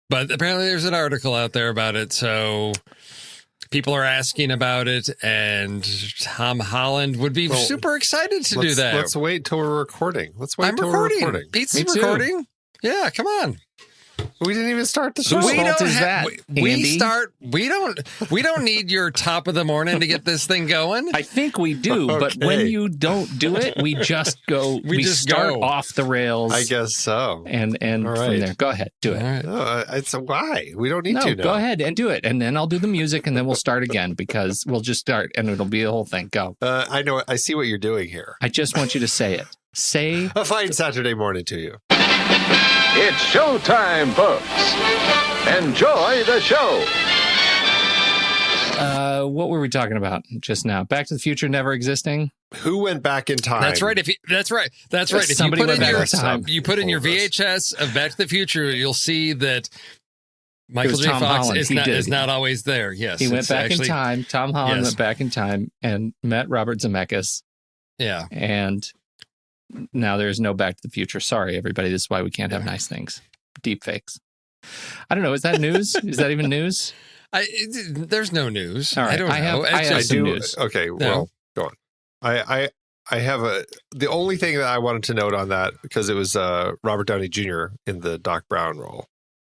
But apparently there's an article out there about it, so people are asking about it, and Tom Holland would be super excited to do that. Let's wait till we're recording. Let's wait till we're recording. Pete's recording. Yeah, come on. We didn't even start the show. Whose fault is that, Andy? We don't need your top of the morning to get this thing going. I think we do, but when you don't do it, we just go. we start off the rails. I guess so. And from there, go ahead, do it. Right. No, it's a why. We don't need to. No, go ahead and do it, and then I'll do the music, and then we'll start again because we'll just start, and it'll be the whole thing. Go. I know. I see what you're doing here. I just want you to say it. Say a fine Saturday morning to you. It's showtime, folks. Enjoy the show. What were we talking about just now? Back to the Future never existing? Who went back in time? That's right. That's right. If somebody went back in time. You put in your VHS of Back to the Future, you'll see that Michael J. Fox is not always there. Yes. He went back in time. Tom Holland went back in time and met Robert Zemeckis. Yeah. And now there's no Back to the Future. Sorry, everybody. This is why we can't have nice things. Deepfakes. I don't know. Is that news? Is that even news? There's no news. All right. I don't know. I have some news. Okay, well, go on. I have the only thing that I wanted to note on that, because it was Robert Downey Jr. in the Doc Brown role,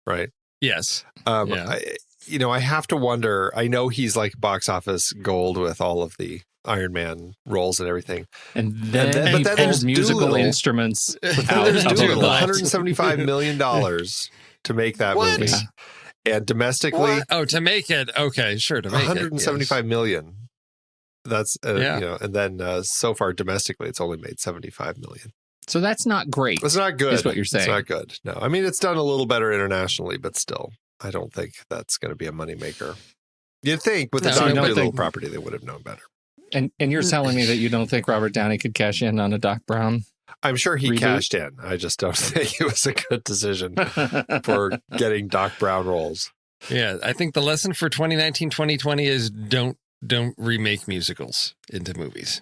right? Yes. I have to wonder. I know he's like box office gold with all of the Iron Man roles and everything. And then there's musical Doolittle. Instruments out There's of Doolittle, the $175 million to make that movie. And domestically... to make it. Okay, sure, to make $175 million. That's, and then so far domestically, it's only made $75 million. So that's not great. It's not good. Is what you're saying. It's not good. No, I mean, it's done a little better internationally, but still, I don't think that's going to be a moneymaker. You'd think with the Doolittle property, they would have known better. And you're telling me that you don't think Robert Downey could cash in on a Doc Brown? I'm sure he cashed in. I just don't think it was a good decision for getting Doc Brown roles. Yeah, I think the lesson for 2019, 2020 is don't remake musicals into movies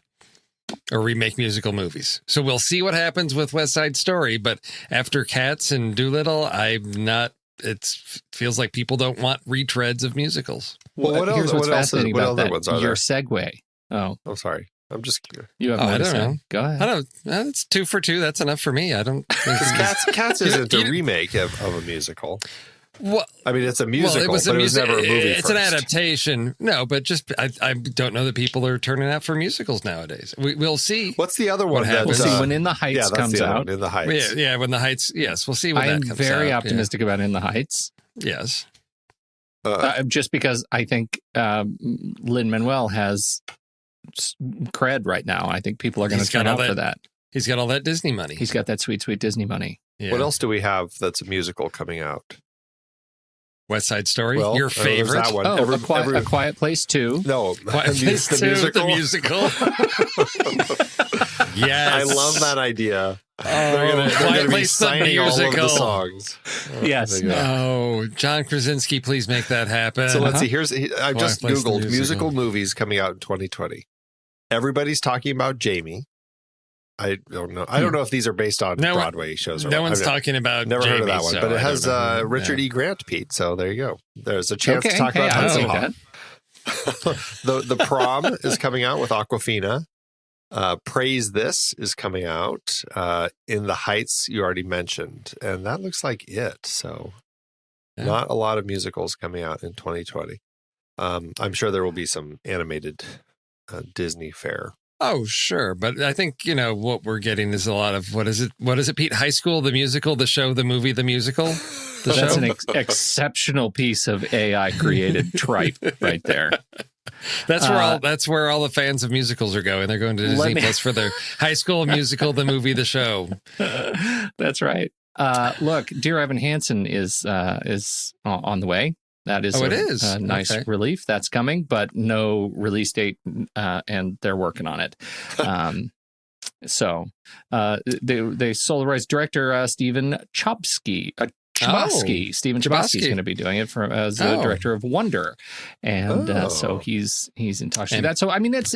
or remake musical movies. So we'll see what happens with West Side Story. But after Cats and Doolittle, it feels like people don't want retreads of musicals. Well, here's what's fascinating about that. Your segue. Oh, sorry. I'm just. You have I don't know. Go ahead. I don't. It's 2 for 2. That's enough for me. I don't. Cats isn't a remake of a musical. Well, I mean, it's a musical, but it was never a movie. It's an adaptation. No, but just I don't know that people are turning out for musicals nowadays. We'll see. What's the other one? We'll see when In the Heights comes out. In the Heights. Yeah, when the Heights. Yes, we'll see when that comes out. I'm very optimistic about In the Heights. Yes. Just because I think Lin-Manuel has cred right now. I think people are going to turn out for that. He's got all that Disney money. He's got that sweet, sweet Disney money. Yeah. What else do we have that's a musical coming out? West Side Story, your favorite? That one. A Quiet Place 2. No, Quiet Place 2, the musical. Yes. I love that idea. They're going to be signing all of the songs. Yes. No, John Krasinski, please make that happen. So let's see. I've just Googled musical movies coming out in 2020. Everybody's talking about Jamie. I don't know. I don't know if these are based on Broadway shows. No one's talking about never Jamie, heard of that one, so but it has Richard E. Grant, Pete. So there you go. There's a chance to talk about Hudson Hawk. The Prom is coming out with Awkwafina. Praise This is coming out. In the Heights, you already mentioned, and that looks like it. So not a lot of musicals coming out in 2020. I'm sure there will be some animated Disney fare. Oh, sure. But I think, what we're getting is a lot of, what is it, Pete? High School, the musical, the show, the movie, the musical? That's an exceptional piece of AI created tripe right there. That's where all the fans of musicals are going. They're going to Disney Plus for their High School musical, the movie, the show. That's right. Look, Dear Evan Hansen is on the way. That is a nice relief. That's coming, but no release date, and they're working on it. So they solarized director Steven Chbosky. Steven Chbosky is going to be doing it as the director of Wonder, and so he's in touch with that. So I mean, it's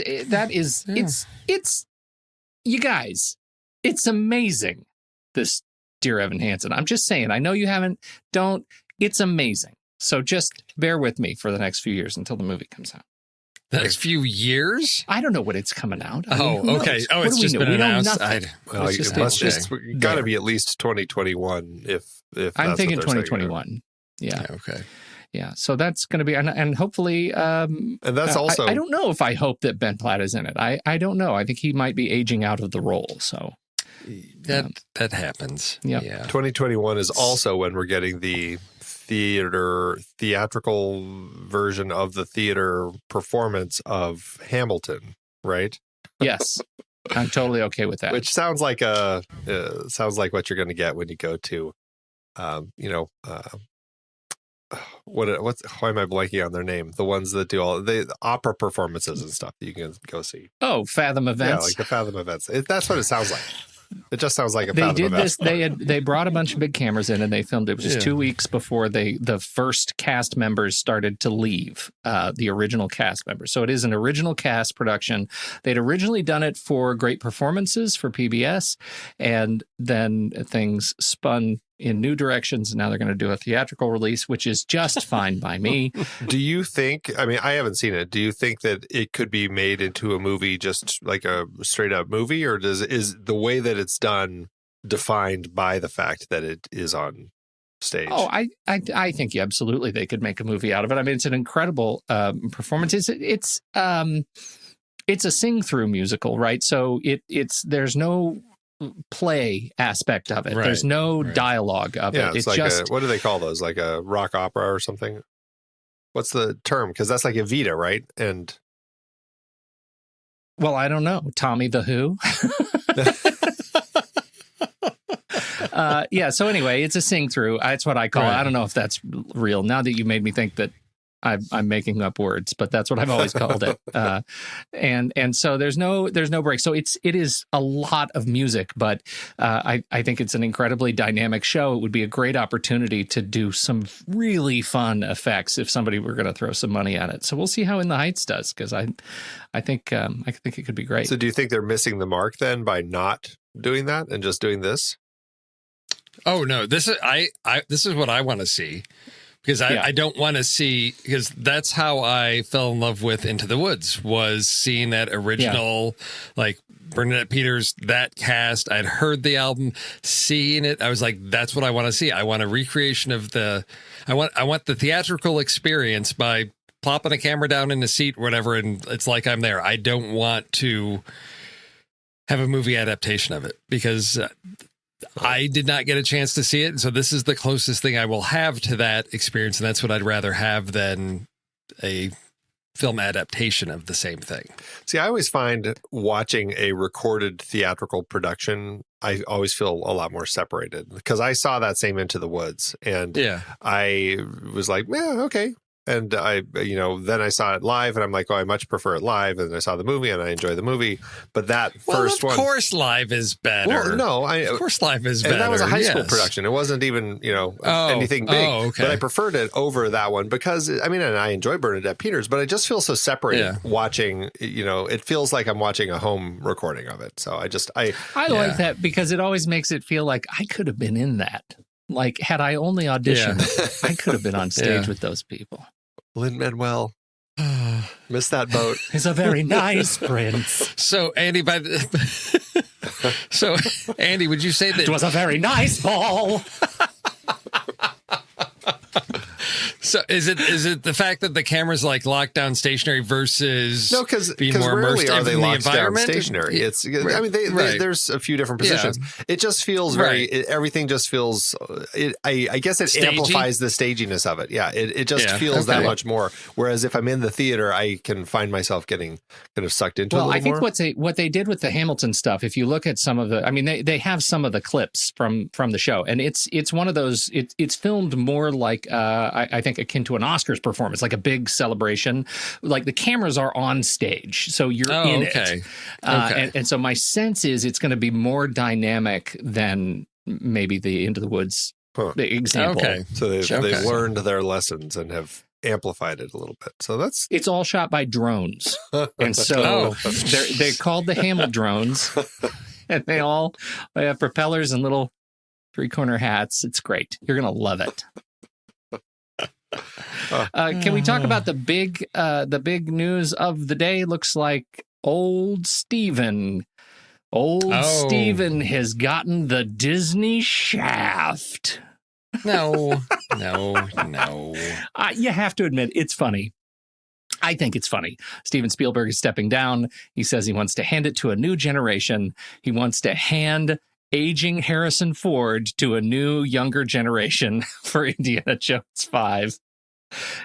you guys, it's amazing. This Dear Evan Hansen. I'm just saying. I know you haven't. Don't It's amazing. So just bear with me for the next few years until the movie comes out. The next few years? I don't know when it's coming out. Okay. Oh, it's just been announced. It's got to be at least 2021 if I'm thinking 2021. Yeah. Okay. Yeah. So that's going to be, and hopefully, and that's also, I don't know if I hope that Ben Platt is in it. I don't know. I think he might be aging out of the role. So that happens. Yep. Yeah. 2021 is also when we're getting the theatrical version of the theater performance of Hamilton, right? Yes. I'm totally okay with that. Which sounds like what you're going to get when you go to, why am I blanking on their name? The ones that do all the opera performances and stuff that you can go see. Oh, Fathom events. Yeah, like the Fathom events. That's what it sounds like. It just sounds like a They Fathom did event. this. They brought a bunch of big cameras in and they filmed it. It was just 2 weeks before the first cast members started to leave, the original cast members. So it is an original cast production. They'd originally done it for Great Performances for PBS, and then things spun in new directions. And now they're going to do a theatrical release, which is just fine by me. Do you think, I mean, I haven't seen it. Do you think that it could be made into a movie, just like a straight up movie, or is the way that it's done defined by the fact that it is on stage? Oh, I think absolutely they could make a movie out of it. I mean, it's an incredible performance. It's a sing-through musical, right? So there's no play aspect of it. Right. There's no dialogue of it. It's like just what do they call those? Like a rock opera or something? What's the term? Because that's like Evita, right? And well, I don't know. Tommy the Who. So anyway, it's a sing-through. That's what I call it. I don't know if that's real. Now that you made me think that I'm making up words, but that's what I've always called it. And so there's no break. So it is a lot of music, but I think it's an incredibly dynamic show. It would be a great opportunity to do some really fun effects if somebody were going to throw some money at it. So we'll see how In the Heights does, because I think it could be great. So do you think they're missing the mark then by not doing that and just doing this? Oh no, this is what I want to see. Because I don't want to see, because that's how I fell in love with Into the Woods, was seeing that original, like Bernadette Peters, that cast. I'd heard the album, seeing it. I was like, that's what I want to see. I want a recreation of I want the theatrical experience by plopping a camera down in a seat or whatever, and it's like I'm there. I don't want to have a movie adaptation of it, because I did not get a chance to see it. So this is the closest thing I will have to that experience. And that's what I'd rather have than a film adaptation of the same thing. See, I always find watching a recorded theatrical production, I always feel a lot more separated, because I saw that same Into the Woods and I was like, yeah, okay. And then I saw it live and I'm like, oh, I much prefer it live. And I saw the movie and I enjoy the movie. But that first one. Of course, live is better. Well, no, of course, live is better. And that was a high school production. It wasn't even, anything big. Oh, okay. But I preferred it over that one because, and I enjoy Bernadette Peters, but I just feel so separated watching, it feels like I'm watching a home recording of it. So I like that because it always makes it feel like I could have been in that. Like, had I only auditioned, I could have been on stage with those people. Lin-Manuel, missed that boat. He's a very nice prince. So, Andy, Andy, would you say that it was a very nice ball? So is it the fact that the camera's like locked down stationary versus being more rarely immersed are they in the locked down environment? Stationary. It's there's a few different positions. It just feels everything just feels. I guess it stagey? amplifies the staginess of it. Yeah, it just feels that much more. Whereas if I'm in the theater, I can find myself getting kind of sucked into it a little more. I think what they did with the Hamilton stuff, if you look at some of the, they have some of the clips from the show, and it's one of those. It's filmed more like I think akin to an Oscars performance, like a big celebration. Like the cameras are on stage, so you're in it. And so my sense is it's going to be more dynamic than maybe the Into the Woods example. Okay, so they've learned their lessons and have amplified it a little bit. So it's all shot by drones, and so they're called the Hamel drones, and they have propellers and little 3-corner hats. It's great. You're gonna love it. Can we talk about the big news of the day? Looks like old Steven has gotten the Disney shaft. No. You have to admit, it's funny. I think it's funny. Steven Spielberg is stepping down. He says he wants to hand it to a new generation. He wants to hand aging Harrison Ford to a new, younger generation for Indiana Jones 5,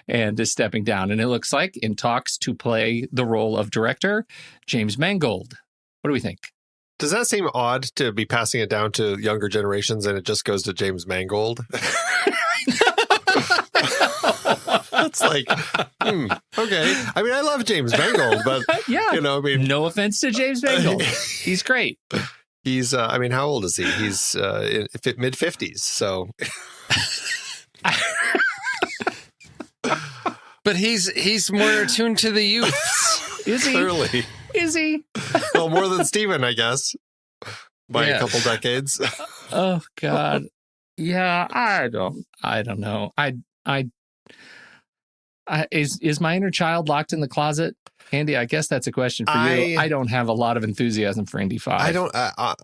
and is stepping down. And it looks like in talks to play the role of director, James Mangold. What do we think? Does that seem odd to be passing it down to younger generations and it just goes to James Mangold? It's like, okay. I mean, I love James Mangold, but yeah, no offense to James Mangold. He's great. He's, how old is he? He's mid 50s. So, but he's more attuned to the youths. Is he? Clearly. Is he? Well, more than Steven, I guess, by a couple decades. Oh God. Yeah, I don't know. Is my inner child locked in the closet? Andy, I guess that's a question for you. I don't have a lot of enthusiasm for Indy 5. I don't,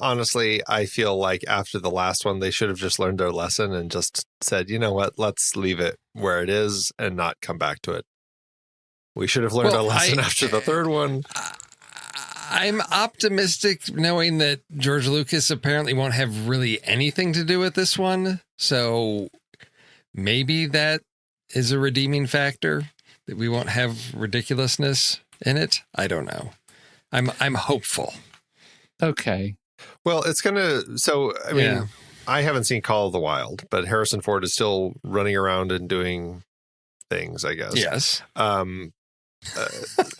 honestly, I feel like after the last one, they should have just learned their lesson and just said, you know what, let's leave it where it is and not come back to it. We should have learned our lesson after the third one. I'm optimistic knowing that George Lucas apparently won't have really anything to do with this one. So maybe that is a redeeming factor, that we won't have ridiculousness in it. I don't know. I'm hopeful. Okay. Well, it's going to, so, I mean, I haven't seen Call of the Wild, but Harrison Ford is still running around and doing things, I guess. Yes.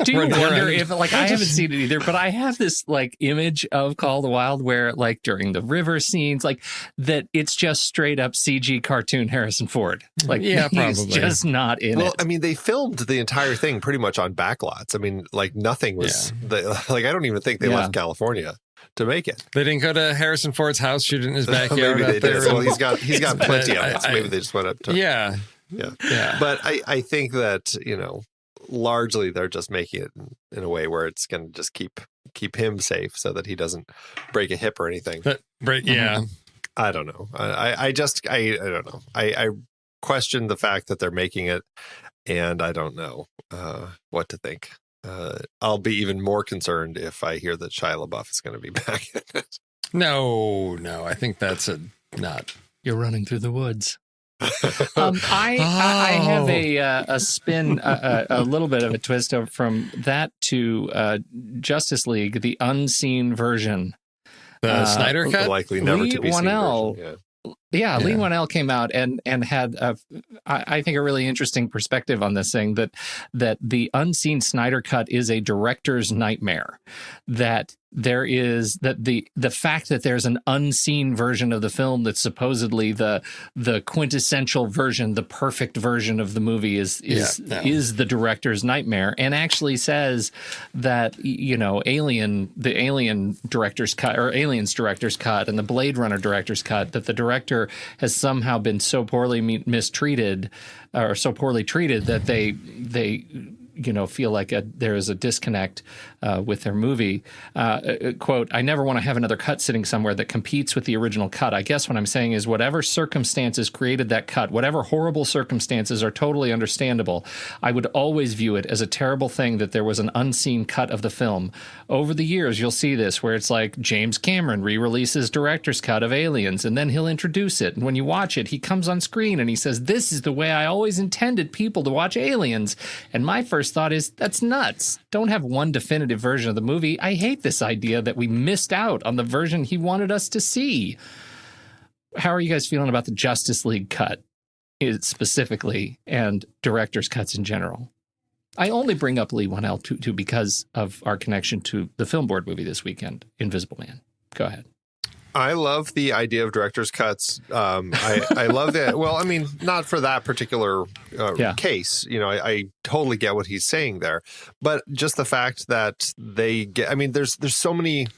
Do you wonder if, I haven't seen it either, but I have this image of Call of the Wild where during the river scenes, that it's just straight up CG cartoon Harrison Ford. He's just not in it. Well, I mean, they filmed the entire thing pretty much on backlots. I mean, nothing was, I don't even think they left California to make it. They didn't go to Harrison Ford's house, shoot it in his backyard. Maybe they did. Well, he's got plenty of it. So maybe they just went up to Yeah. But I think that, largely they're just making it in a way where it's going to just keep him safe so that he doesn't break a hip or anything. I don't know. I don't know. I question the fact that they're making it, and I don't know what to think. I'll be even more concerned if I hear that Shia LaBeouf is going to be back in it. No, I think that's not. You're running through the woods. I have a spin, a little bit of a twist from that to Justice League, the unseen version. The Snyder Cut? Likely never to be seen version. Lee Whannell came out and had I think a really interesting perspective on this thing, that the unseen Snyder Cut is a director's nightmare. That there is the fact that there's an unseen version of the film that's supposedly the quintessential version, the perfect version of the movie is the director's nightmare, and actually says that the Alien director's cut or Aliens director's cut and the Blade Runner director's cut, that the director has somehow been so poorly mistreated or so poorly treated that they feel like there is a disconnect with their movie. Quote, I never want to have another cut sitting somewhere that competes with the original cut. I guess what I'm saying is whatever circumstances created that cut, whatever horrible circumstances are totally understandable, I would always view it as a terrible thing that there was an unseen cut of the film. Over the years, you'll see this where it's like James Cameron re-releases director's cut of Aliens, and then he'll introduce it. And when you watch it, he comes on screen and he says, this is the way I always intended people to watch Aliens. And my first thought is, that's nuts. Don't have one definitive version of the movie. I hate this idea that we missed out on the version he wanted us to see. How are you guys feeling about the Justice League cut specifically and director's cuts in general? I only bring up Lee Whannell too because of our connection to the Film Board movie this weekend, Invisible Man. Go ahead. I love the idea of director's cuts. I love that. Well, I mean, not for that particular case. I totally get what he's saying there, but just the fact that they get. I mean, there's so many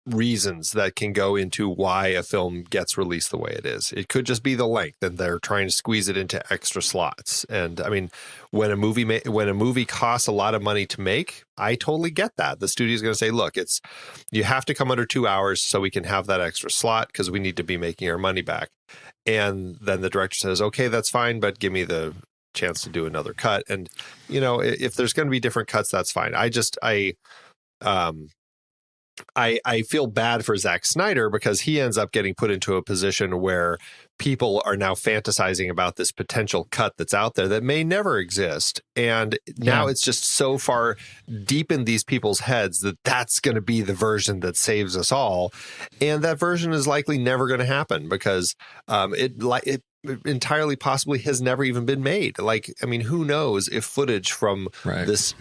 reasons that can go into why a film gets released the way it is. It could just be the length, and they're trying to squeeze it into extra slots. And I mean, when a movie costs a lot of money to make, I totally get that. The studio's going to say, look, you have to come under 2 hours so we can have that extra slot because we need to be making our money back. And then the director says, okay, that's fine, but give me the chance to do another cut. And, if there's going to be different cuts, that's fine. I feel bad for Zack Snyder because he ends up getting put into a position where people are now fantasizing about this potential cut that's out there that may never exist. And now it's just so far deep in these people's heads that that's going to be the version that saves us all. And that version is likely never going to happen because it entirely possibly has never even been made. Like, I mean, who knows if footage from this,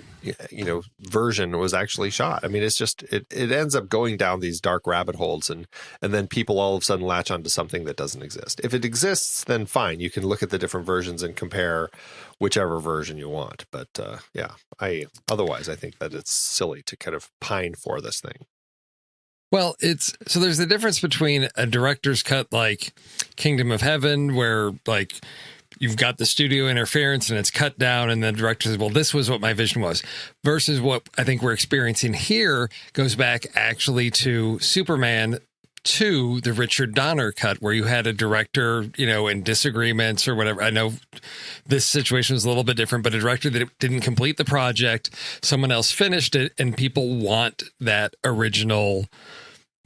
version was actually shot. I mean, it's just, it ends up going down these dark rabbit holes and then people all of a sudden latch onto something that doesn't exist. If it exists, then fine. You can look at the different versions and compare whichever version you want. But otherwise I think that it's silly to kind of pine for this thing. Well, so there's the difference between a director's cut like Kingdom of Heaven, where like you've got the studio interference and it's cut down and the director says, well, this was what my vision was, versus what I think we're experiencing here goes back actually to Superman 2, the Richard Donner cut, where you had a director, in disagreements or whatever. I know this situation was a little bit different, but a director that didn't complete the project, someone else finished it, and people want that original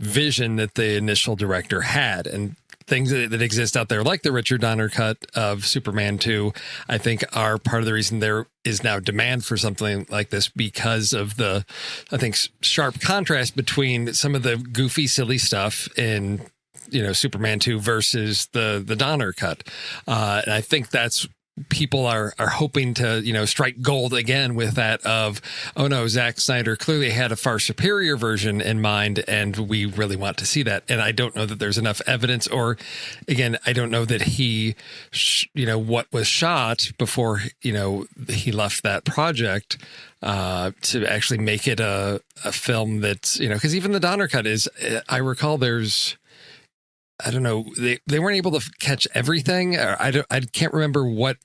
vision that the initial director had. And things that exist out there, like the Richard Donner cut of Superman 2, I think are part of the reason there is now demand for something like this, because of the, I think, sharp contrast between some of the goofy, silly stuff in, Superman 2 versus the Donner cut. And I think that's, people are hoping to, strike gold again with that of, oh no, Zack Snyder clearly had a far superior version in mind, and we really want to see that. And I don't know that there's enough evidence, or again, I don't know that he, what was shot before, he left that project to actually make it a film that's, because even the Donner cut is, I recall I don't know, they weren't able to catch everything. I can't remember what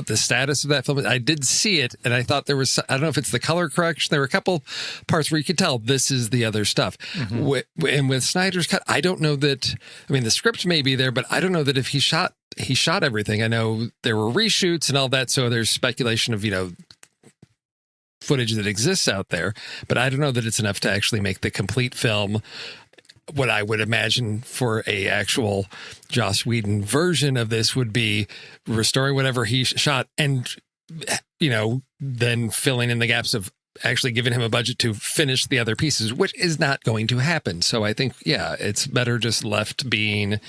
the status of that film is. I did see it, and I thought there was, I don't know if it's the color correction. There were a couple parts where you could tell this is the other stuff. Mm-hmm. And with Snyder's cut, I don't know that, I mean, the script may be there, but I don't know that if he shot everything. I know there were reshoots and all that, so there's speculation of, footage that exists out there, but I don't know that it's enough to actually make the complete film. What I would imagine for a actual Joss Whedon version of this would be restoring whatever he shot and, then filling in the gaps of actually giving him a budget to finish the other pieces, which is not going to happen. So I think, it's better just left being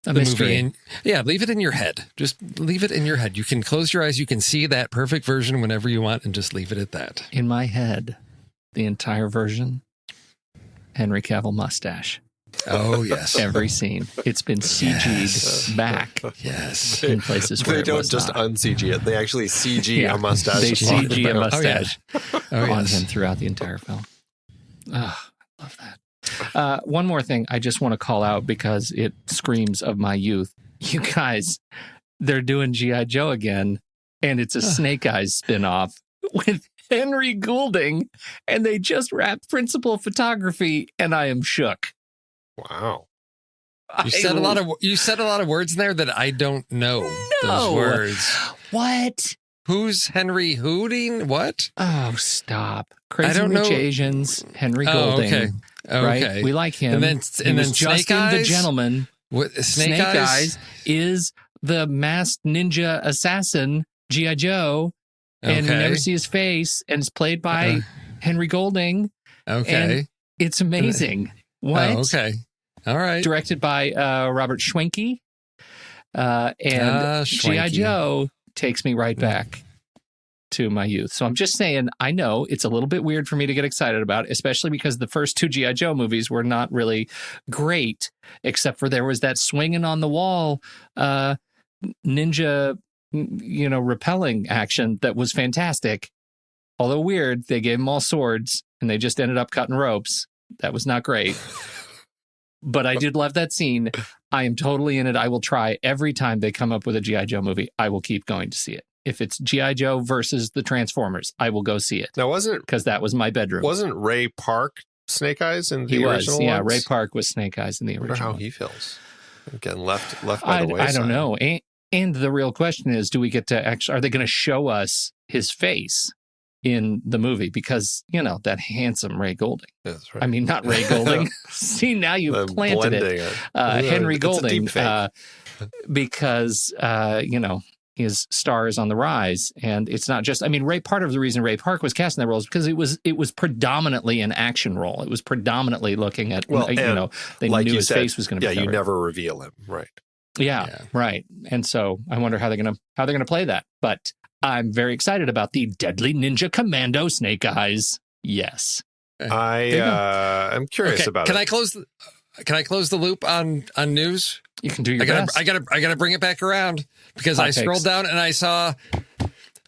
a mystery. Leave it in your head. Just leave it in your head. You can close your eyes. You can see that perfect version whenever you want and just leave it at that. In my head, the entire version, Henry Cavill mustache. Oh, yes. Every scene. It's been CG'd back. Yes. In places where they don't just un-CG it. They actually CG a mustache. They CG a mustache on yes. him throughout the entire film. Oh, I love that. One more thing I just want to call out because it screams of my youth. You guys, they're doing G.I. Joe again, and it's a Snake Eyes spinoff with Henry Goulding, and they just wrapped principal photography, and I am shook. Wow. You said a lot of words in there that I don't know. Those words. What? Who's Henry Hooting? What? Oh, stop. Crazy Rich Asians, Henry Goulding. Okay. Right? We like him. And then Justin Eyes? the Gentleman. What, Snake Eyes is the masked ninja assassin, G.I. Joe. And we never see his face, and it's played by Henry Goulding. Okay. And it's amazing. What? Oh, okay. All right. Directed by Robert Schwenke. And G.I. Joe takes me right back to my youth. So I'm just saying, I know it's a little bit weird for me to get excited about, especially because the first two G.I. Joe movies were not really great, except for there was that swinging on the wall ninja repelling action that was fantastic. Although weird, they gave them all swords and they just ended up cutting ropes. That was not great. But I did love that scene. I am totally in it. I will try every time they come up with a G.I. Joe movie. I will keep going to see it. If it's G.I. Joe versus the Transformers, I will go see it. Now, wasn't... Because that was my bedroom. Wasn't Ray Park Snake Eyes in the original He was, ones? Ray Park was Snake Eyes in the original. I wonder how he feels. Getting left by the wayside. I don't know. And the real question is, do we get to actually... Are they going to show us his face in the movie? Because, that handsome Ray Golding. That's right. I mean, not Ray Golding. See, now you've planted it. Henry Golding. Because, his star is on the rise. And it's not just... I mean, part of the reason Ray Park was cast in that role is because it was predominantly an action role. It was predominantly looking at, they like knew his said, face was going to be covered. You never reveal him, right? Yeah, right. And so I wonder how they're gonna play that. But I'm very excited about the Deadly Ninja Commando Snake Eyes. Yes, I'm curious about it. Can I close the loop on news? You can do your best. I gotta bring it back around because I scrolled down and I saw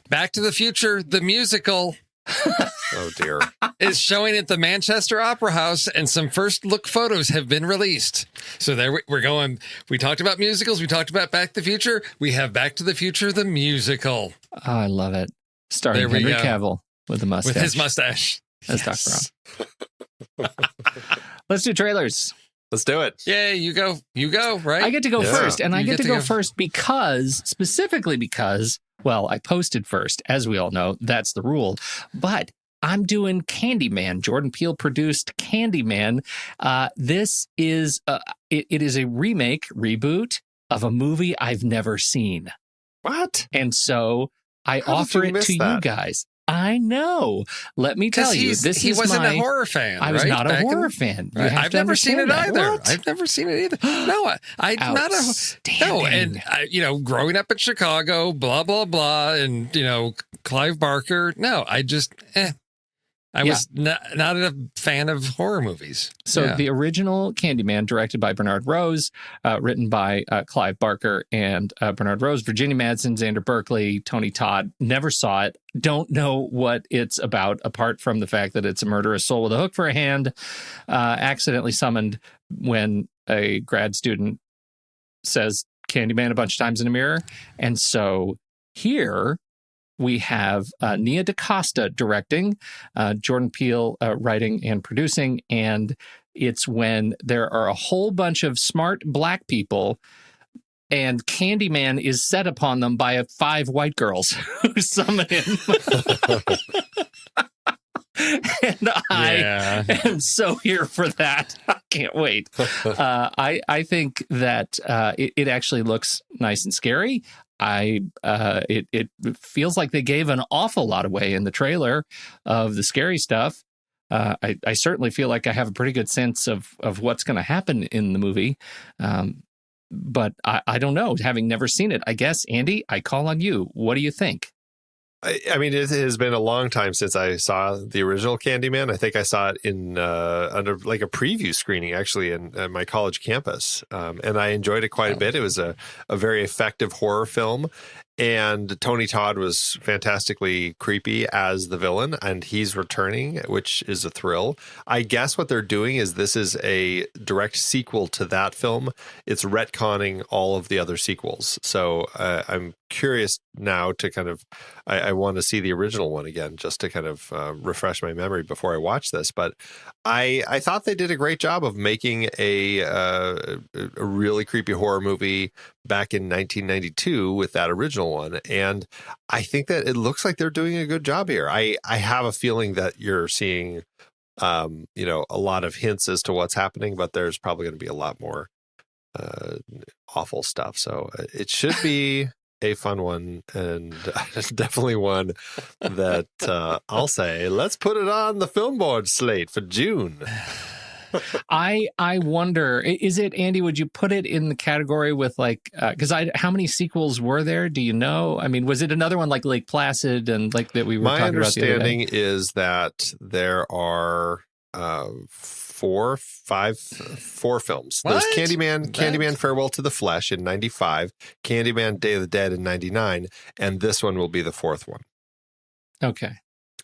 Back to the Future, the musical. Oh dear. Is showing at the Manchester Opera House, and some first look photos have been released. So there we're going. We talked about musicals. We talked about Back to the Future. We have Back to the Future, the musical. Oh, I love it. Starring Henry Cavill with the mustache. With his mustache. As Dr. Brown. Let's do trailers. Let's do it. Yay, you go, right? I get to go first, and I get to go first specifically because, well, I posted first, as we all know, that's the rule, but I'm doing Candyman. Jordan Peele produced Candyman. This is, it is a reboot of a movie I've never seen. What? And so I offer it to you guys. I know. Let me tell you, he wasn't a horror fan. I was not a horror fan. I've never seen it either. What? I've never seen it either. No, I'm not a. No, and growing up in Chicago, blah blah blah, and Clive Barker. No, I just. I was not a fan of horror movies. So the original Candyman, directed by Bernard Rose, written by Clive Barker and Bernard Rose, Virginia Madsen, Xander Berkeley, Tony Todd. Never saw it. Don't know what it's about, apart from the fact that it's a murderous soul with a hook for a hand, accidentally summoned when a grad student says Candyman a bunch of times in a mirror. And so here... we have Nia DaCosta directing, Jordan Peele writing and producing, and it's when there are a whole bunch of smart black people and Candyman is set upon them by 5 white girls who summon him. And I am so here for that. I can't wait. I think that it actually looks nice and scary. It feels like they gave an awful lot away in the trailer of the scary stuff. I certainly feel like I have a pretty good sense of what's going to happen in the movie. But I don't know, having never seen it. I guess, Andy, I call on you. What do you think? I mean, it has been a long time since I saw the original Candyman. I think I saw it in under like a preview screening, actually, in my college campus. And I enjoyed it quite a bit. It was a very effective horror film. And Tony Todd was fantastically creepy as the villain, and he's returning, which is a thrill. I guess what they're doing is this is a direct sequel to that film. It's retconning all of the other sequels. So I'm curious now to kind of, I want to see the original one again, just to kind of refresh my memory before I watch this. But I thought they did a great job of making a really creepy horror movie back in 1992 with that original one. And I think that it looks like they're doing a good job here. I have a feeling that you're seeing, a lot of hints as to what's happening, but there's probably going to be a lot more awful stuff. So it should be a fun one, and definitely one that I'll say, let's put it on the film board slate for June. I wonder, is it, Andy, would you put it in the category with how many sequels were there? Do you know? I mean, was it another one like Lake Placid and like that we were talking about the other day? My understanding is that there are 4 films. What? There's Candyman Farewell to the Flesh in 95, Candyman Day of the Dead in 99, and this one will be the 4th one. Okay.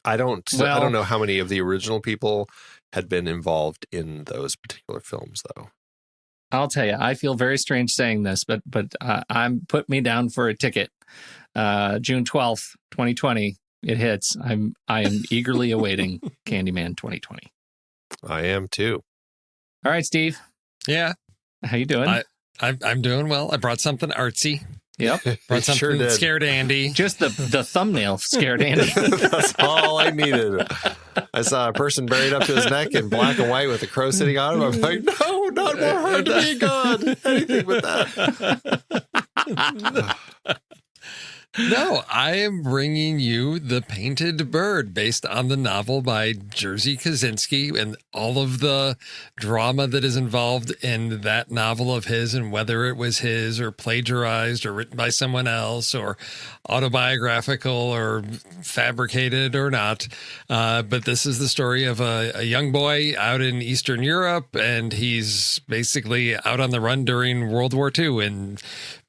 I don't know how many of the original people had been involved in those particular films, though. I'll tell you, I feel very strange saying this, but put me down for a ticket. June 12th, 2020, it hits. I am eagerly awaiting Candyman 2020. I am too. All right, Steve. Yeah. How you doing? I'm doing well. I brought something artsy. Yep. Brought something that scared Andy. Just the thumbnail scared Andy. That's all I needed. I saw a person buried up to his neck in black and white with a crow sitting on him. I'm like, no, not more hard to be a god. Anything but that. No, I am bringing you The Painted Bird, based on the novel by Jerzy Kosinski and all of the drama that is involved in that novel of his, and whether it was his or plagiarized or written by someone else or autobiographical or fabricated or not. But this is the story of a young boy out in Eastern Europe, and he's basically out on the run during World War II, and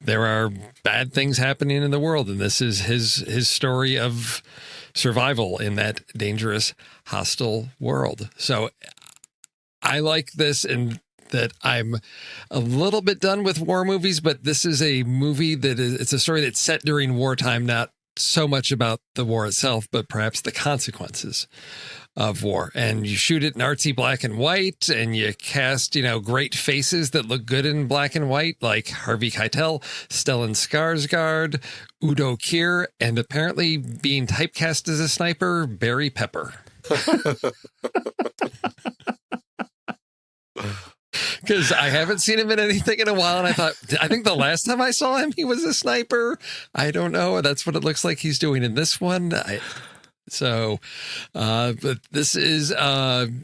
there are bad things happening in the world, and this is his story of survival in that dangerous, hostile world. So I like this, and that I'm a little bit done with war movies, but this is a movie it's a story that's set during wartime, not so much about the war itself, but perhaps the consequences of war. And you shoot it in artsy black and white, and you cast, great faces that look good in black and white, like Harvey Keitel, Stellan Skarsgård, Udo Kier, and apparently being typecast as a sniper, Barry Pepper. Because I haven't seen him in anything in a while, and I think the last time I saw him, he was a sniper. I don't know. That's what it looks like he's doing in this one. But this is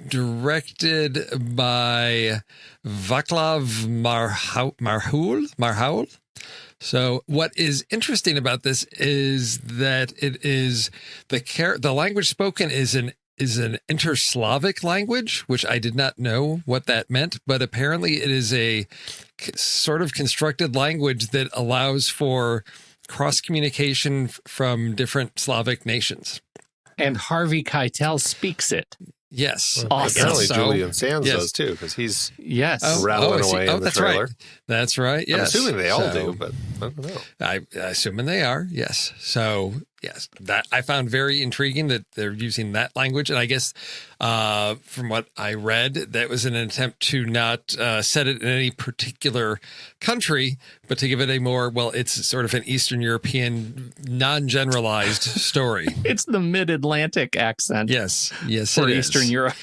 directed by Vaclav Marhaul. So what is interesting about this is that it is the language spoken is an inter-Slavic language, which I did not know what that meant, but apparently it is a sort of constructed language that allows for cross-communication from different Slavic nations. And Harvey Keitel speaks it. Yes. Awesome. Apparently Julian Sands does too, because he's rattling away in the trailer. Right. That's right. Yes. I'm assuming they all do, but I don't know. I assuming they are. Yes. So yes, that I found very intriguing that they're using that language, and I guess from what I read, that was an attempt to not set it in any particular country, but to give it a more it's sort of an Eastern European, non-generalized story. It's the Mid-Atlantic accent. Yes, for Eastern Europe.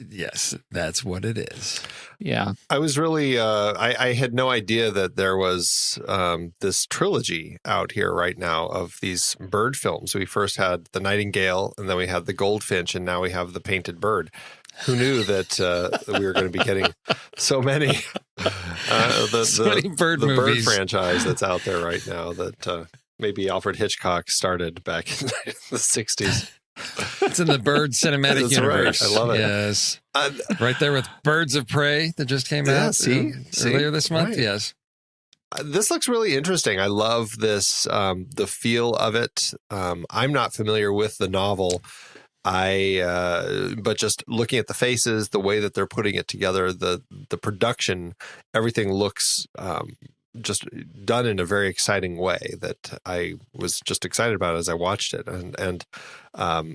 Yes, that's what it is. Yeah. I was really, I had no idea that there was this trilogy out here right now of these bird films. We first had The Nightingale, and then we had The Goldfinch, and now we have The Painted Bird. Who knew that we were going to be getting so many, many bird movies. Bird franchise that's out there right now that maybe Alfred Hitchcock started back in the 60s. It's in the Bird cinematic universe. Right. I love it. Yes. Right there with Birds of Prey that just came out earlier this month. Right. Yes. This looks really interesting. I love this, the feel of it. I'm not familiar with the novel. But just looking at the faces, the way that they're putting it together, the production, everything looks just done in a very exciting way that I was just excited about as I watched it. And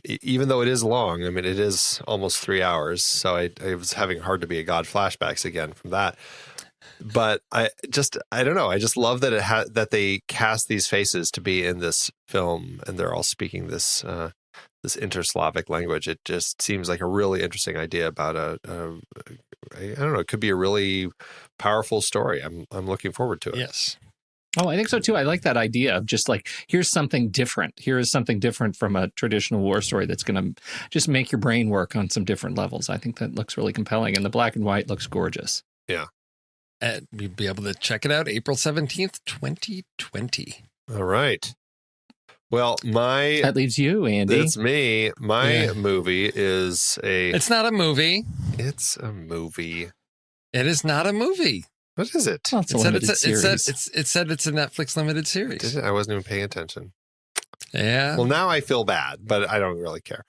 even though it is long, I mean, it is almost 3 hours. So I was having hard to be a god flashbacks again from that. But I don't know. I just love that that they cast these faces to be in this film, and they're all speaking this inter-Slavic language. It just seems like a really interesting idea about I don't know, it could be a really powerful story. I'm looking forward to it. Yes. Oh, I think so too. I like that idea of just like, here's something different. Here is something different from a traditional war story that's going to just make your brain work on some different levels. I think that looks really compelling, and the black and white looks gorgeous. Yeah. And you'll be able to check it out April 17th, 2020. All right. Well, that leaves you, Andy. That's me. My movie is It's not a movie. It's a movie. It is not a movie. What is it? Well, it's a limited series. It said it's a Netflix limited series. I wasn't even paying attention. Yeah. Well, now I feel bad, but I don't really care.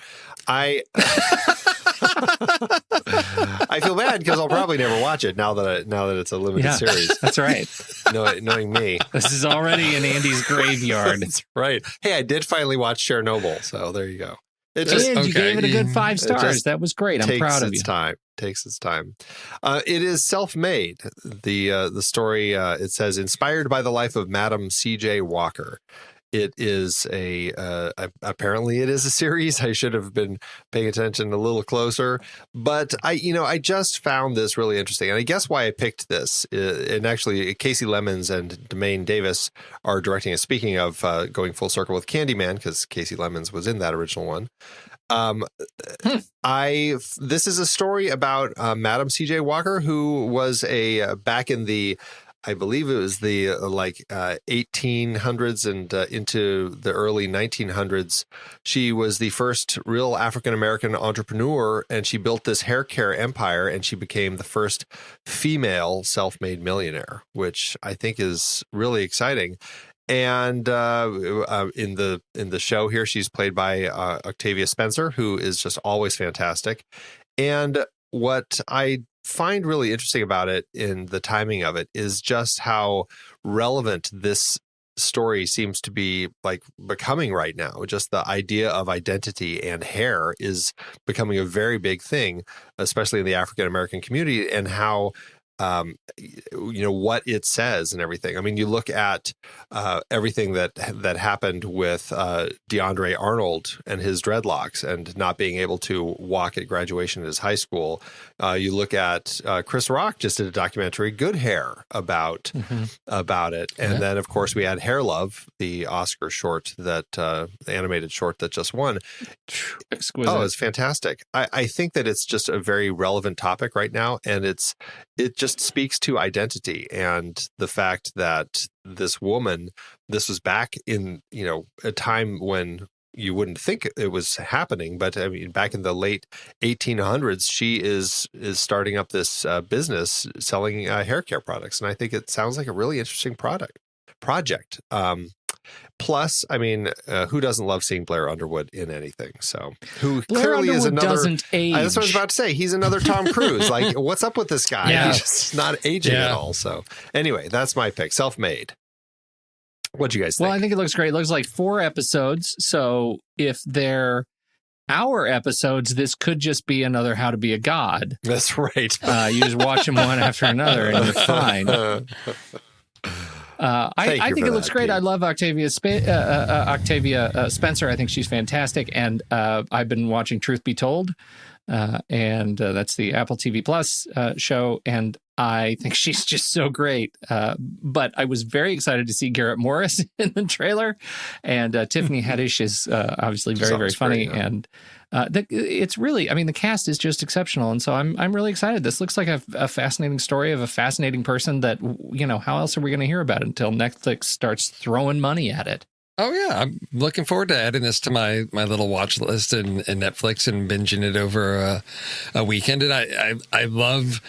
I feel bad because I'll probably never watch it now that it's a limited series. That's right. Knowing me, this is already in Andy's graveyard. That's right. Hey, I did finally watch Chernobyl, so there you go. You gave it a good 5 stars. That was great. I'm proud of you. Takes its time. It is self-made. The story, it says, inspired by the life of Madam C.J. Walker. It is apparently it is a series. I should have been paying attention a little closer, but I just found this really interesting. And I guess why I picked this, and actually Casey Lemons and Demaine Davis are directing it. Speaking of going full circle with Candyman, because Casey Lemons was in that original one. This is a story about Madam C.J. Walker, who was back in the, I believe it was the 1800s and into the early 1900s. She was the first real African-American entrepreneur, and she built this hair care empire, and she became the first female self-made millionaire, which I think is really exciting. And in the show here, she's played by Octavia Spencer, who is just always fantastic. And what I find really interesting about it in the timing of it is just how relevant this story seems to be becoming right now. Just the idea of identity and hair is becoming a very big thing, especially in the African American community, and how what it says and everything. I mean, you look at everything that happened with DeAndre Arnold and his dreadlocks and not being able to walk at graduation at his high school. You look at Chris Rock just did a documentary, Good Hair, about it. And then, of course, we had Hair Love, the Oscar short the animated short that just won. Exquisite. Oh, it's fantastic. I think that it's just a very relevant topic right now, and it just speaks to identity and the fact that this woman, this was back in, a time when you wouldn't think it was happening, but I mean, back in the late 1800s, she is starting up this business selling hair care products. And I think it sounds like a really interesting project. Plus, I mean, who doesn't love seeing Blair Underwood in anything? So, who Blair clearly Underwood is another. Doesn't age. That's what I was about to say. He's another Tom Cruise. Like, what's up with this guy? Yeah. He's just not aging at all. So, anyway, that's my pick. Self-made. What'd you guys think? Well, I think it looks great. It looks like 4 episodes. So, if they're hour episodes, this could just be another How to Be a God. That's right. You just watch them one after another, and you're fine. I think it looks great. Pete. I love Octavia Spencer. I think she's fantastic. And I've been watching Truth Be Told, and that's the Apple TV Plus show. And I think she's just so great. But I was very excited to see Garrett Morris in the trailer. And Tiffany Haddish is obviously very, very funny. Great, yeah. And it's really, I mean, the cast is just exceptional. And so I'm really excited. This looks like a fascinating story of a fascinating person that, how else are we going to hear about it until Netflix starts throwing money at it? Oh, yeah. I'm looking forward to adding this to my little watch list in Netflix and binging it over a weekend. And I love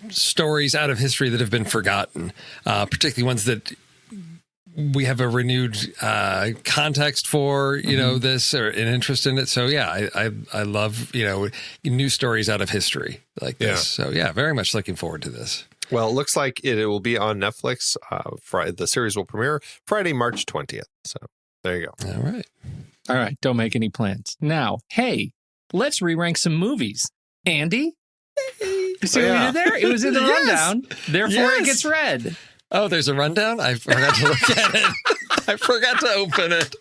stories out of history that have been forgotten, particularly ones that we have a renewed context for, this or an interest in it. So, yeah, I love, new stories out of history like this. Yeah. So, yeah, very much looking forward to this. Well, it looks like it will be on Netflix. The series will premiere Friday, March 20th. So there you go. All right. Don't make any plans. Now, hey, let's re-rank some movies. Andy? You see what we did there? It was in the rundown. Therefore, it gets read. Oh, there's a rundown? I forgot to look at it. I forgot to open it.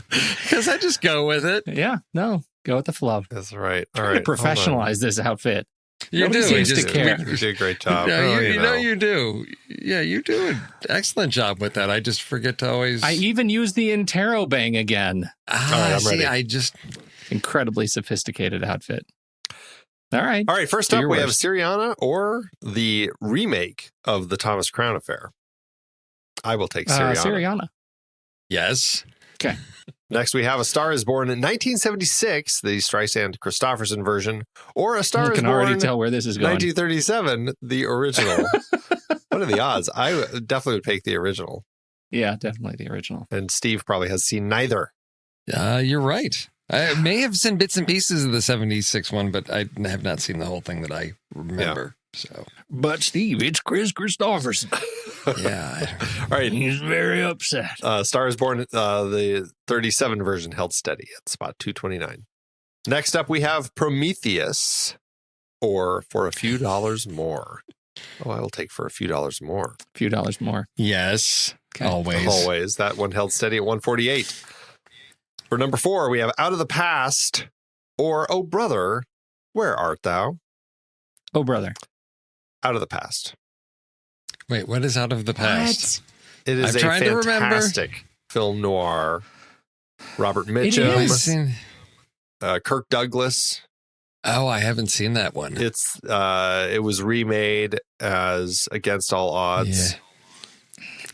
Because I just go with it. Yeah. No. Go with the flow. That's right. All right. right. Professionalize this outfit. You do. Seems to care. You did a great job. Yeah, you do. Yeah, you do an excellent job with that. I just forget to always. I even use the interrobang again. All right, I'm ready. Incredibly sophisticated outfit. All right. First up, we have Syriana or the remake of the Thomas Crown Affair. I will take Syriana. Syriana. Yes. Okay. Next, we have A Star is Born in 1976, the Streisand-Christopherson version, or A Star is Born. You can already tell where this is going. 1937, the original. What are the odds? I definitely would pick the original. Yeah, definitely the original. And Steve probably has seen neither. You're right. I may have seen bits and pieces of the 76 one, but I have not seen the whole thing that I remember. So, but Steve, it's Chris Christopherson. Yeah. All right. He's very upset. Star is Born, the 37 version held steady at spot 229. Next up, we have Prometheus, or For a Few Dollars More. Oh, I will take For a Few Dollars More. A few dollars more. Yes. Okay. Always. That one held steady at 148. For number 4, we have Out of the Past, or Oh Brother, Where Art Thou? Oh, brother. Out of the Past. Wait, what is Out of the Past? It is a fantastic film noir. Robert Mitchum, Kirk Douglas. Oh, I haven't seen that one. It was remade as Against All Odds. Yeah.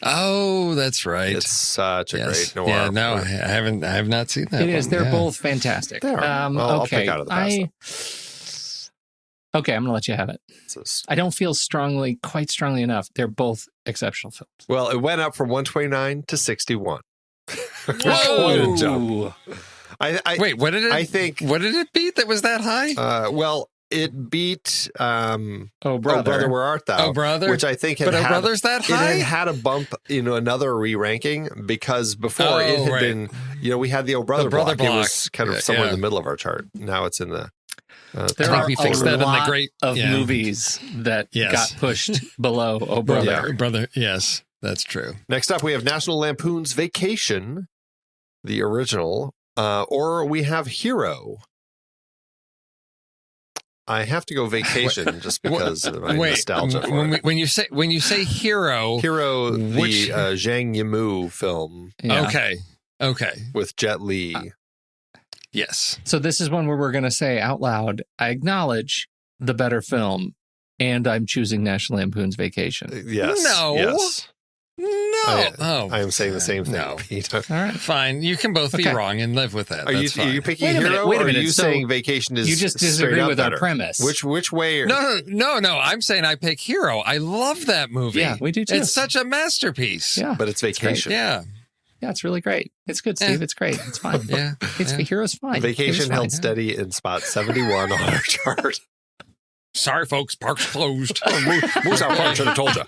Oh, that's right. It's such a great noir. Yeah, no, I have not seen that. It is. They're both fantastic. They are. I'll pick Out of the Past. Okay, I'm going to let you have it. I don't feel quite strongly enough. They're both exceptional films. Well, it went up from 129 to 61. Whoa! Wait, what did it? I think. What did it beat? That was that high? Well, it beat. Oh brother, Where Art Thou? Oh brother, which I think. But Oh Brother's that high. It had a bump in another re-ranking because before it had been. We had the Oh Brother block. It was kind of somewhere in the middle of our chart. Now it's in the. There are a lot of movies that got pushed below Oh Brother. Yeah, brother. Yes, that's true. Next up, we have National Lampoon's Vacation, the original, or we have Hero. I have to go Vacation just because of my nostalgia for it. When you say Hero, the Zhang Yimou film. Yeah. Okay, with Jet Li. Yes. So this is one where we're going to say out loud, I acknowledge the better film, and I'm choosing National Lampoon's Vacation. Yes. No. Yes. No. I am saying the same thing, no. Pete. All right. Fine. You can both be wrong and live with that. Are you picking Hero, or are you saying Vacation is you just disagree with better? Our premise. Which way? No. I'm saying I pick Hero. I love that movie. Yeah, we do too. It's such a masterpiece. Yeah. But it's Vacation. Yeah. Yeah, it's really great. It's good, Steve. It's great. It's fine. Hero's fine. Vacation held steady in spot 71 on our chart. Sorry, folks. Park's closed. Moose out Park should have told you.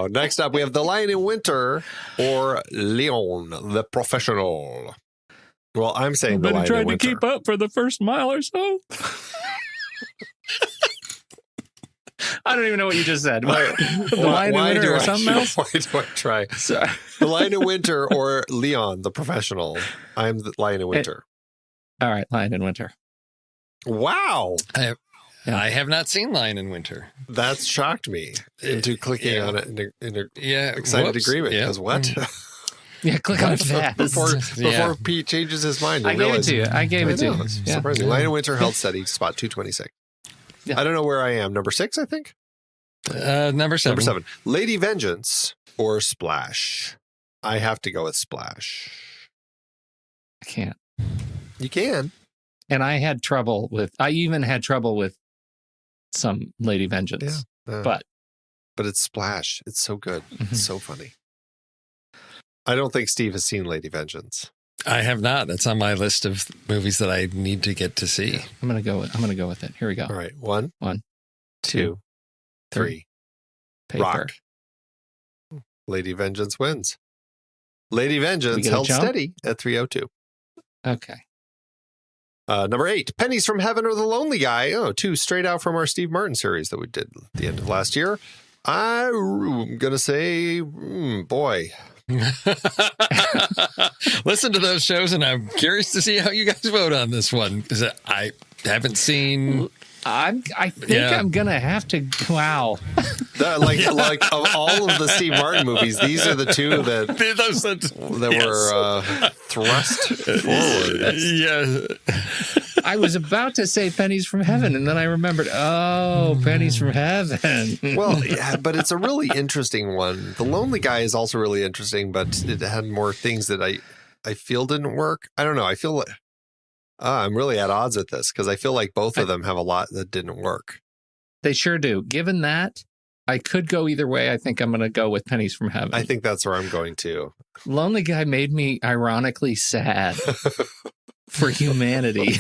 Next up, we have The Lion in Winter, or Leon, the Professional. Well, I'm saying The Lion in Winter. I've been trying to keep up for the first mile or so. I don't even know what you just said. The Lion in Winter or something else? Why do I try? Sorry. The Lion in Winter or Leon, the Professional. I'm the Lion in Winter. All right, Lion in Winter. Wow. I have not seen Lion in Winter. That's shocked me into clicking on it in a excited agreement. Because what? Yeah, click on it fast. Before Pete changes his mind. I gave it to you. I gave it to you. Surprising. Lion in Winter held steady, spot 226. Yeah. I don't know where I am. Number 6, I think? Number 7. Number 7. Lady Vengeance or Splash? I have to go with Splash. I can't. You can. And I even had trouble with some Lady Vengeance. Yeah. But it's Splash. It's so good. It's so funny. I don't think Steve has seen Lady Vengeance. I have not. That's on my list of movies that I need to get to see. I'm gonna go with it. Here we go. All right. 1, 2, 3. Paper. Rock. Lady Vengeance wins. Lady Vengeance held steady at 302. Okay. Number 8, Pennies from Heaven or The Lonely Guy. Oh, 2 straight out from our Steve Martin series that we did at the end of last year. I'm gonna say, boy. Listen to those shows, and I'm curious to see how you guys vote on this one, because I haven't seen. I think I'm gonna have to. Wow. Like of all of the Steve Martin movies, these are the 2 that were thrust forward. Yeah. I was about to say Pennies from Heaven, and then I remembered, Pennies from Heaven. Well, yeah, but it's a really interesting one. The Lonely Guy is also really interesting, but it had more things that I feel didn't work. I don't know. I feel like I'm really at odds with this because I feel like both of them have a lot that didn't work. They sure do. Given that, I could go either way. I think I'm going to go with Pennies from Heaven. I think that's where I'm going to. Lonely Guy made me ironically sad for humanity.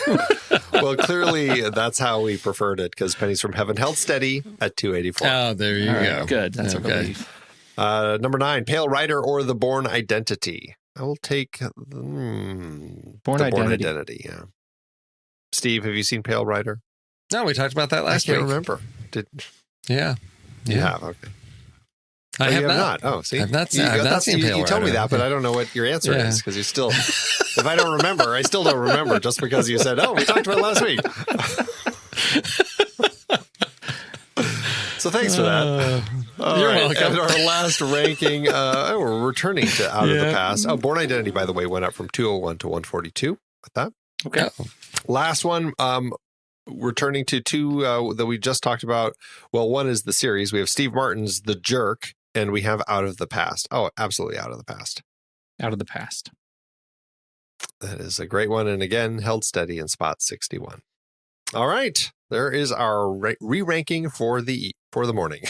Well, clearly that's how we preferred it, because Pennies from Heaven held steady at 284. Oh, there you go. Good. That's a relief. Number 9, Pale Rider or The Bourne Identity. I will take Bourne Bourne Identity. Yeah. Steve, have you seen Pale Rider? No, we talked about that last week. I can't remember. Yeah. You have? Okay. I have not. Oh, see? I've not seen Pale Rider. You told me that, but I don't know what your answer is, because you still, if I don't remember, I still don't remember just because you said, we talked about it last week. So thanks for that. You're welcome. And our last ranking, we're returning to Out of the Past. Bourne Identity, by the way, went up from 201 to 142 with that. Okay. Last one, returning to two that we just talked about. Well, one is the series. We have Steve Martin's The Jerk, and we have Out of the Past. Oh, absolutely Out of the Past. Out of the Past. That is a great one. And again, held steady in spot 61. All right. There is our re-ranking for the morning.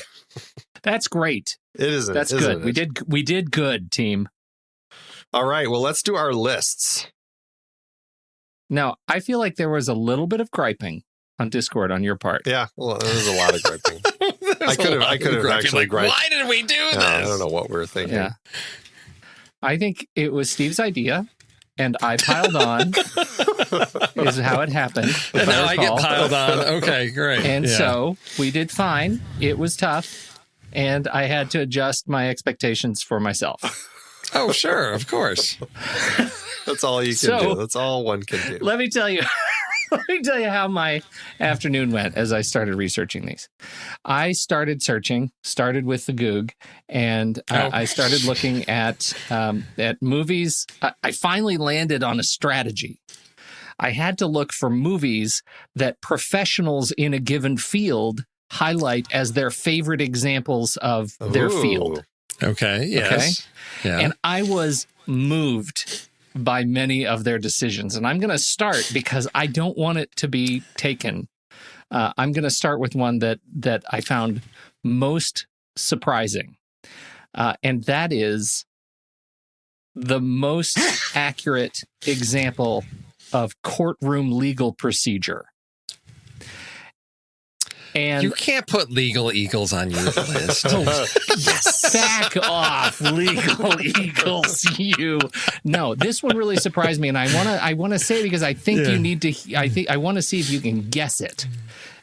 That's great. It isn't. That's isn't good. it? We did good, team. All right. Well, let's do our lists. Now, I feel like there was a little bit of griping on Discord on your part. Yeah. Well, there was a lot of griping. I could have actually griped. Why did we do this? I don't know what we were thinking. Yeah. I think it was Steve's idea, and I piled on. Is how it happened. And now I get piled on. Okay, great. And so we did fine. It was tough, and I had to adjust my expectations for myself. Oh, sure, of course. That's all you can do. That's all one can do. Let me tell you how my afternoon went as I started researching these. I started with the Goog, and I started looking at movies. I finally landed on a strategy. I had to look for movies that professionals in a given field highlight as their favorite examples of their field. Okay, yes. Okay? Yeah. And I was moved by many of their decisions. And I'm going to start because I don't want it to be taken. I'm going to start with one that I found most surprising. And that is the most accurate example of courtroom legal procedure. And you can't put Legal Eagles on your list. Yes. Back off, Legal Eagles, you. No, this one really surprised me, and I want to say it because I think you need to. I want to see if you can guess it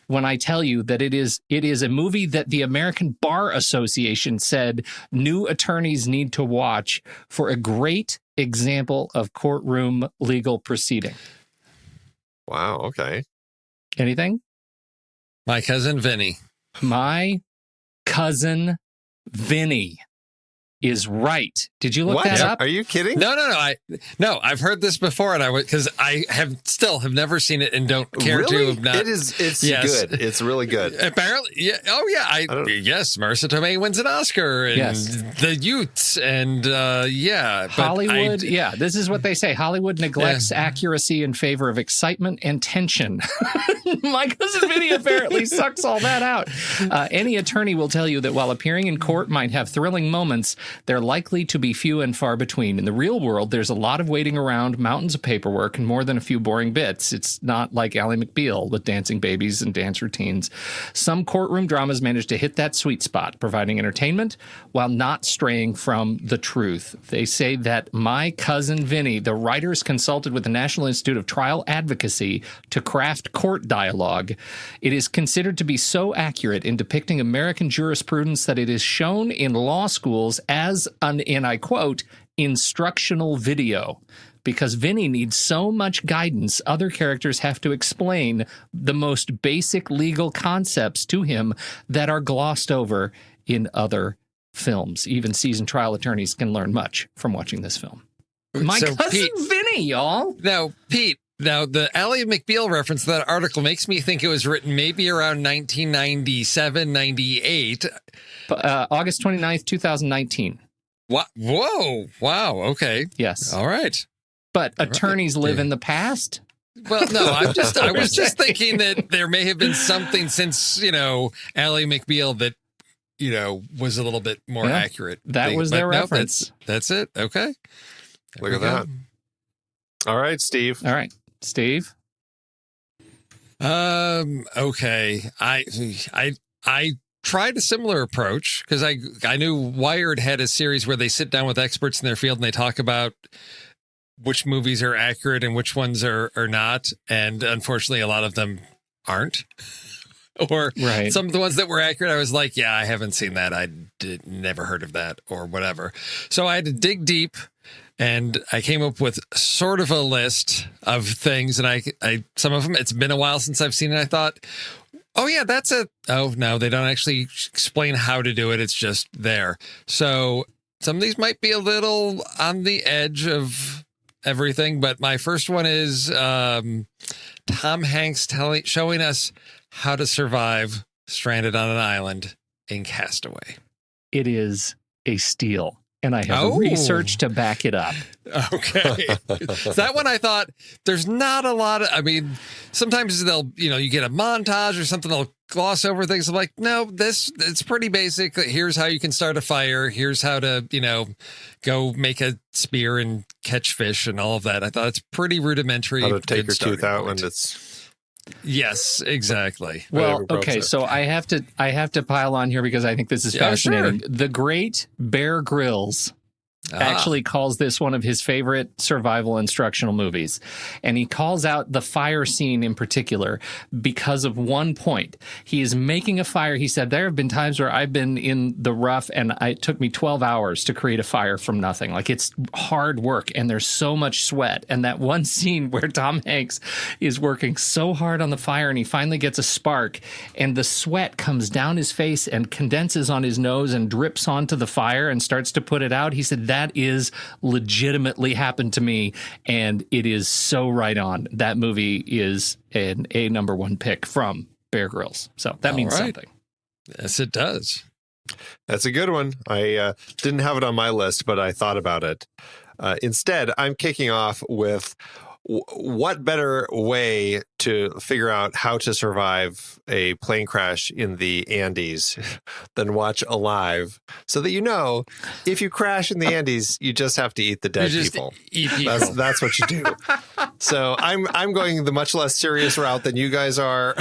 when I tell you that it is a movie that the American Bar Association said new attorneys need to watch for a great example of courtroom legal proceeding. Wow. Okay. Anything? My Cousin Vinny. My Cousin Vinny is right. Did you look that up? Are you kidding? No. I've heard this before, and because I have never seen it and don't care to have not. It's good. It's really good. Apparently, yeah. Oh, yeah. Yes, Marissa Tomei wins an Oscar, and the Utes, and Hollywood. This is what they say. Hollywood neglects accuracy in favor of excitement and tension. My Cousin Vinny apparently sucks all that out. Any attorney will tell you that while appearing in court might have thrilling moments, they're likely to be few and far between. In the real world, there's a lot of waiting around, mountains of paperwork, and more than a few boring bits. It's not like Ally McBeal with dancing babies and dance routines. Some courtroom dramas manage to hit that sweet spot, providing entertainment while not straying from the truth. They say that My Cousin Vinny, the writers consulted with the National Institute of Trial Advocacy to craft court dialogue. It is considered to be so accurate in depicting American jurisprudence that it is shown in law schools as and I quote, instructional video. Because Vinny needs so much guidance, other characters have to explain the most basic legal concepts to him that are glossed over in other films. Even seasoned trial attorneys can learn much from watching this film. My Cousin Vinny, y'all. Now, Pete, the Ally McBeal reference to that article makes me think it was written maybe around 1997, 98. August 29th, 2019. What? Whoa. Wow. Okay. Yes. All right. But attorneys live in the past? Well, no, I was just thinking that there may have been something since, Ally McBeal that, was a little bit more accurate. That was their reference. That's it. Okay. Look at that. All right, Steve. All right, Steve. Okay. I tried a similar approach because I knew Wired had a series where they sit down with experts in their field and they talk about which movies are accurate and which ones are not. And unfortunately, a lot of them aren't. Or some of the ones that were accurate, I was like, yeah, I haven't seen that. I never heard of that or whatever. So I had to dig deep, and I came up with sort of a list of things. And I some of them, it's been a while since I've seen it. I thought, oh, yeah, that's it. Oh, no, they don't actually explain how to do it. It's just there. So some of these might be a little on the edge of everything. But my first one is Tom Hanks showing us how to survive stranded on an island in Castaway. It is a steal, and I have research to back it up. Okay. That one I thought there's not a lot of, sometimes they'll, you get a montage or something, they'll gloss over things. I'm like, no, it's pretty basic. Here's how you can start a fire. Here's how to, go make a spear and catch fish and all of that. I thought it's pretty rudimentary. How to take your tooth out when it's... Yes, exactly. Well, okay, so I have to pile on here because I think this is fascinating. Sure. The great Bear Grylls actually calls this one of his favorite survival instructional movies. And he calls out the fire scene in particular because of one point. He is making a fire. He said, there have been times where I've been in the rough and it took me 12 hours to create a fire from nothing. Like, it's hard work and there's so much sweat. And that one scene where Tom Hanks is working so hard on the fire and he finally gets a spark and the sweat comes down his face and condenses on his nose and drips onto the fire and starts to put it out. He said, that is legitimately happened to me, and it is so right on. That movie is an A number one pick from Bear Grylls. So that means something. Yes, it does. That's a good one. I didn't have it on my list, but I thought about it. Instead, I'm kicking off with what better way to figure out how to survive a plane crash in the Andes than watch Alive, so that if you crash in the Andes, you just have to eat the dead people. Eat people. That's what you do. So I'm going the much less serious route than you guys are.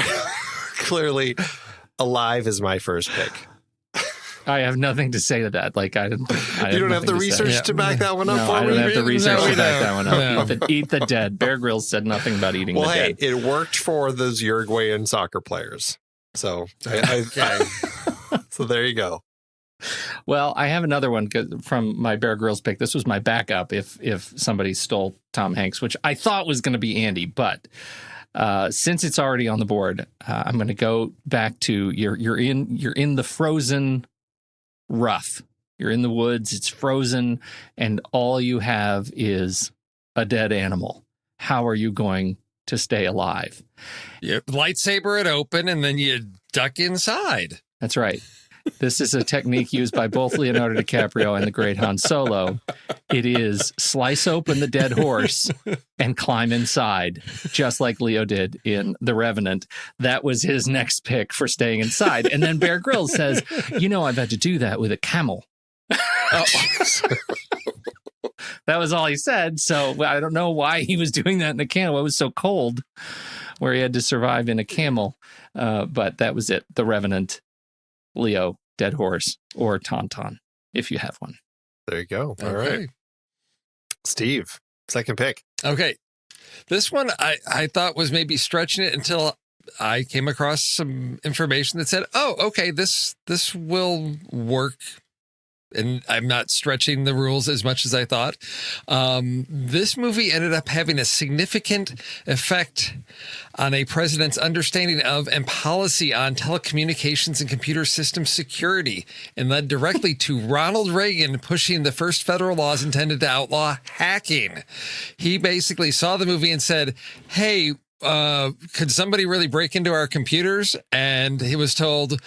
Clearly, Alive is my first pick. I have nothing to say to that. Like, I don't have the research to back that one up for me? I don't have the research to back that one up. Eat the dead. Bear Grylls said nothing about eating the dead. Well, hey, it worked for those Uruguayan soccer players. So, so there you go. Well, I have another one from my Bear Grylls pick. This was my backup if somebody stole Tom Hanks, which I thought was going to be Andy, but since it's already on the board, I'm going to go back to you're in the frozen rough. You're in the woods, it's frozen, and all you have is a dead animal. How are you going to stay alive? You lightsaber it open, and then you duck inside. That's right. This is a technique used by both Leonardo DiCaprio and the great Han Solo. It is slice open the dead horse and climb inside, just like Leo did in The Revenant. That was his next pick for staying inside. And then Bear Grylls says, I've had to do that with a camel. That was all he said. So I don't know why he was doing that in a camel. It was so cold where he had to survive in a camel. But that was it. The Revenant. Leo, dead horse, or Tauntaun, if you have one. There you go. All right. Steve, second pick. Okay. This one I thought was maybe stretching it until I came across some information that said, this will work. And I'm not stretching the rules as much as I thought. This movie ended up having a significant effect on a president's understanding of and policy on telecommunications and computer system security, and led directly to Ronald Reagan pushing the first federal laws intended to outlaw hacking. He basically saw the movie and said, hey, could somebody really break into our computers? And he was told,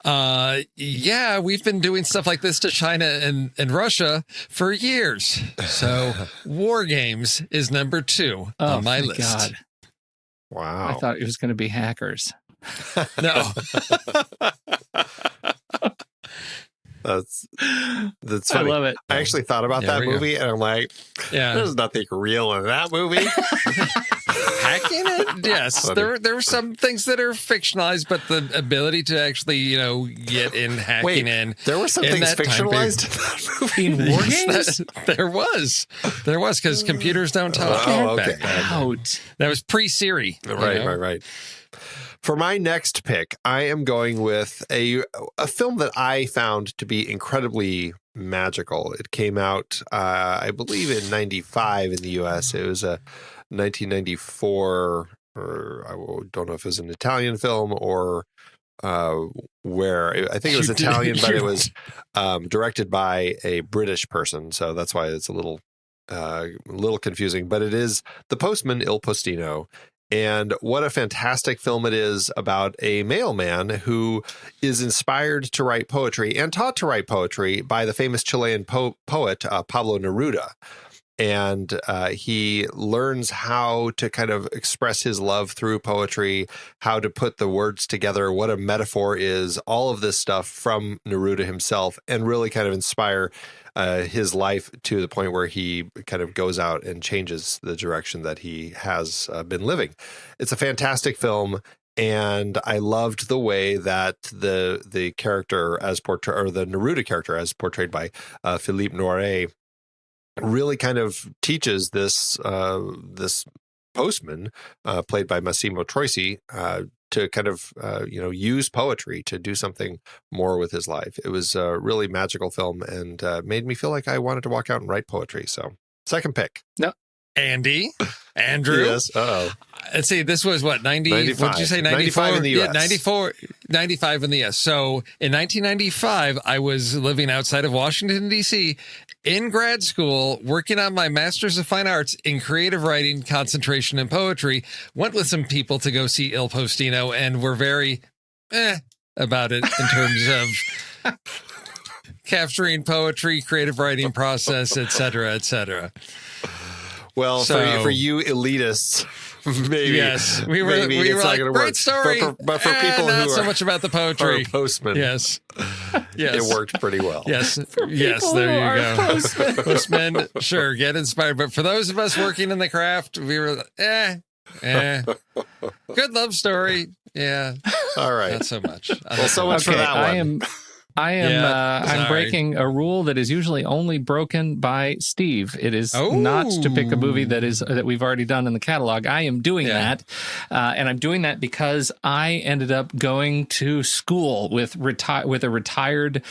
yeah, we've been doing stuff like this to China and Russia for years. So War Games is number 2 on my list. God. Wow. I thought it was going to be hackers. No. That's funny. I love it. I actually thought about that movie, and I'm like, there's nothing real in that movie. Hacking it? Yes. There were some things that are fictionalized, but the ability to actually, get in hacking in. There were some things fictionalized in that movie. In war games? There was, because computers don't talk. Okay. That was pre-Siri. Right. For my next pick, I am going with a film that I found to be incredibly magical. It came out, I believe, in 95 in the U.S. It was a 1994, or I don't know if it was an Italian film or where. I think it was Italian, but it was directed by a British person. So that's why it's a little confusing. But it is The Postman, Il Postino. And what a fantastic film it is about a mailman who is inspired to write poetry and taught to write poetry by the famous Chilean poet Pablo Neruda. And he learns how to kind of express his love through poetry, how to put the words together, what a metaphor is, all of this stuff from Neruda himself, and really kind of inspire his life to the point where he kind of goes out and changes the direction that he has been living. It's a fantastic film. And I loved the way that the character as portrayed, or the Neruda character as portrayed by Philippe Noiret, really kind of teaches this postman played by Massimo Troisi to kind of use poetry to do something more with his life. It was a really magical film and made me feel like I wanted to walk out and write poetry. So second pick. No. Andrew. Yes. Uh-oh. Let's see. This was what, 95. What did you say? 95 in the U.S. Yeah, 95 in the U.S. So in 1995, I was living outside of Washington, D.C. in grad school, working on my Master's of Fine Arts in creative writing, concentration, and poetry. Went with some people to go see Il Postino, and were very about it in terms of capturing poetry, creative writing process, et cetera, et cetera. Well, for you elitists, maybe. Yes, we were like, great story. But for people not who so much about the poetry. Are postmen. Yes. It worked pretty well. Yes. Yes, there you go. Postmen, sure, get inspired. But for those of us working in the craft, we were, good love story. Yeah. All right. Not so much. Well, so much for that one. I'm breaking a rule that is usually only broken by Steve. It is not to pick a movie that we've already done in the catalog. I am doing that, and I'm doing that because I ended up going to school with a retired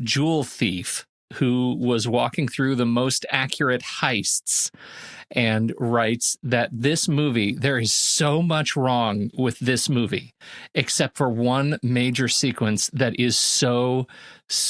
jewel thief who was walking through the most accurate heists, and writes that this movie, there is so much wrong with this movie, except for one major sequence that is so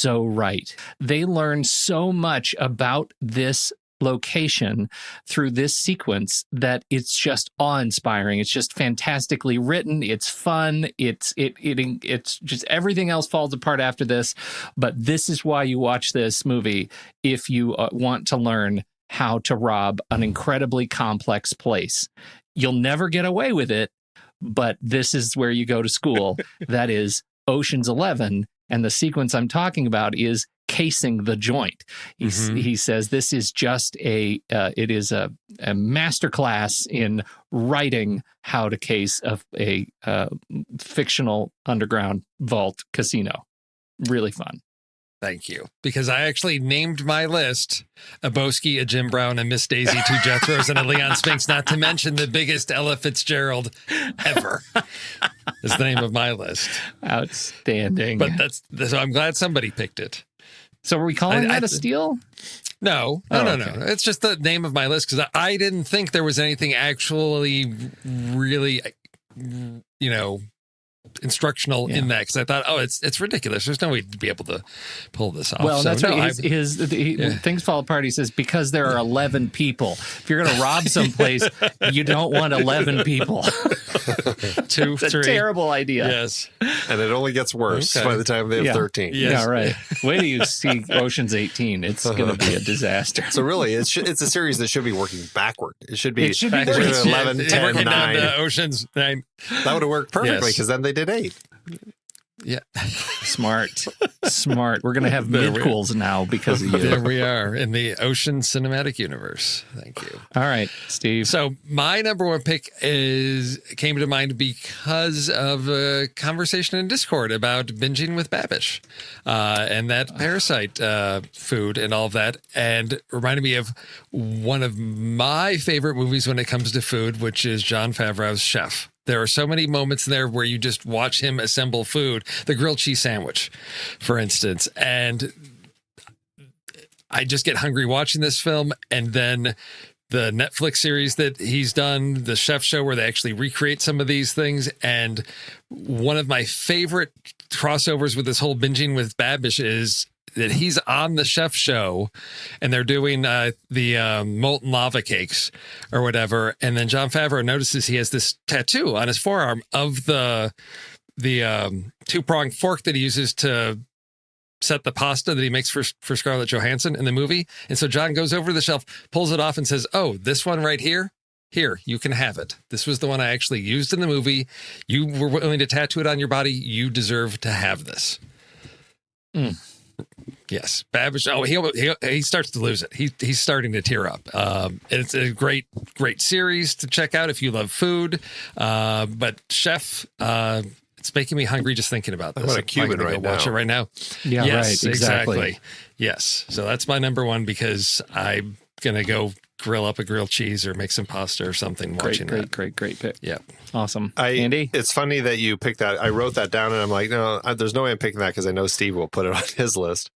right. They learn so much about this location through this sequence that it's just awe-inspiring. It's just fantastically written. It's fun. It's just everything else falls apart after this. But this is why you watch this movie if you want to learn how to rob an incredibly complex place. You'll never get away with it, but this is where you go to school. That is Ocean's 11, and the sequence I'm talking about is casing the joint. He says this is just a masterclass in writing how to case a fictional underground vault casino. Really fun. Thank you. Because I actually named my list a Boski, a Jim Brown, a Miss Daisy, two Jethros, and a Leon Spinks, not to mention the biggest Ella Fitzgerald ever is the name of my list. Outstanding. But so I'm glad somebody picked it. So are we calling that a steal? No. It's just the name of my list because I didn't think there was anything actually really, instructional in that, because I thought, it's ridiculous. There's no way to be able to pull this off. Well, that's right. Things fall apart. He says, because there are 11 people. If you're going to rob someplace, you don't want 11 people. Two, it's three. a terrible idea. Yes. And it only gets worse by the time they have 13. Yes. Yeah, right. Wait till you see Ocean's 18. It's going to be a disaster. So really, it's a series that should be working backward. It should be 11, 10, 9. Ocean's 9. That would have worked perfectly because then they did 8. Yeah. Smart. We're going to have mid-cools now because of you. There we are in the Ocean Cinematic Universe. Thank you. All right, Steve. So my number one pick came to mind because of a conversation in Discord about binging with Babish and that Parasite food and all of that, and reminded me of one of my favorite movies when it comes to food, which is Jon Favreau's Chef. There are so many moments there where you just watch him assemble food, the grilled cheese sandwich, for instance. And I just get hungry watching this film. And then the Netflix series that he's done, the Chef Show, where they actually recreate some of these things. And one of my favorite crossovers with this whole binging with Babish is that he's on the Chef Show and they're doing the molten lava cakes or whatever. And then Jon Favreau notices he has this tattoo on his forearm of the two-pronged fork that he uses to set the pasta that he makes for Scarlett Johansson in the movie. And so John goes over to the shelf, pulls it off and says, "Oh, this one right here, you can have it. This was the one I actually used in the movie. You were willing to tattoo it on your body. You deserve to have this." Yes, Babish. Oh, he starts to lose it. He's starting to tear up. It's a great series to check out if you love food. But Chef, it's making me hungry just thinking about this. I want a Cuban right now. Watch it right now. Yeah, yes, right. Exactly. Yes. So that's my number one because I'm gonna go grill up a grilled cheese or make some pasta or something. Great pick. Yeah. Awesome. Andy? It's funny that you picked that. I wrote that down and I'm like, no, there's no way I'm picking that because I know Steve will put it on his list.